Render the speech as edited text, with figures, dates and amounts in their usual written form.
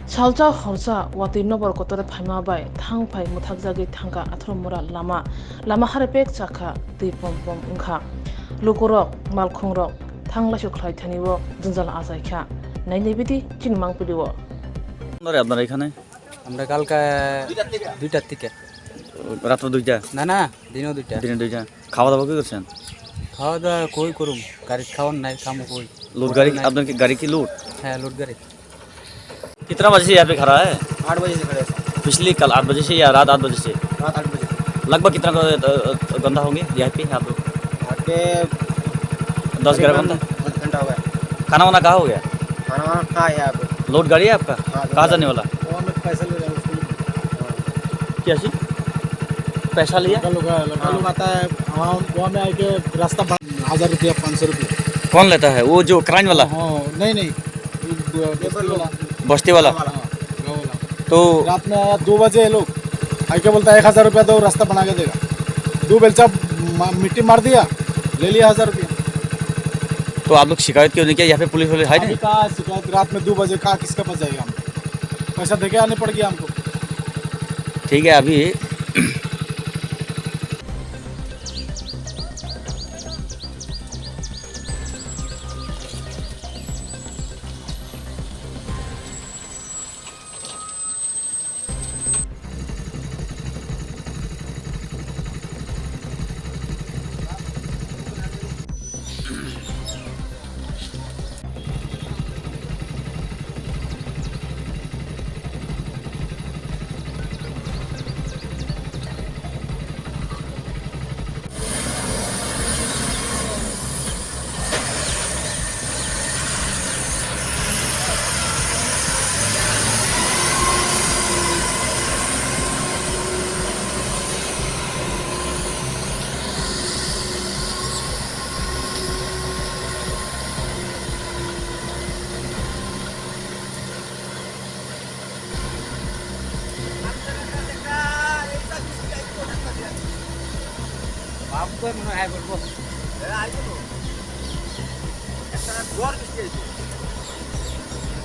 Salja horja wati nobor kotore phaima bai thang phai muthak jagi thangka athrom mora lama harpek chakha tui pom ungkha lukurok malkhungrok thangla su khlai thani wo junjal ajai kha nainai bidi chingmang pidiwo ধরে আপনারা এখানে আমরা কালকে দুইটার থেকে রাত্র 2টা না না দিনও দুইটা দিনে 2টা খাওয়া দাওয়া কি করছেন খাওয়া দাওয়া কই করুম গাড়ি খাওয়ার নাই খামো কই लूट गाड़ी आपने की गाड़ी की लूट হ্যাঁ লোড গাড়ি कितना बजे से यहाँ पे खड़ा है 8 बजे से खड़े हैं पिछली कल 8 बजे से या रात 8 बजे से रात 8 बजे लगभग कितना गंदा होंगे यहाँ पे आप लोग आके 10-11 बंदा घंटा हो गया खाना वाना कहाँ हो गया खाना वाना खा है आप लोड गाड़ी है आपका कहाँ जाने वाला वो में पैसा ले रहा हूँ क्या चीज पैसा लिया लड़का लोग आता है वहाँ में आके रास्ता 1000 रुपया 500 रुपया कौन लेता है वो जो क्राइम वाला हाँ नहीं बस्ती वाला तो रात में आया 2 बजे लोग आके बोलता है 1000 रुपया दो रास्ता बना के देगा 2 बेलचा मिट्टी मार दिया ले लिया 1000 रुपया तो आप लोग शिकायत क्यों नहीं किया यहाँ पे पुलिस वाले है नहीं कहा शिकायत रात में 2 बजे कहा किसका पास जाएगा हम पैसा देके आने पड़ गया हमको ठीक है अभी आपको मने है बोलबो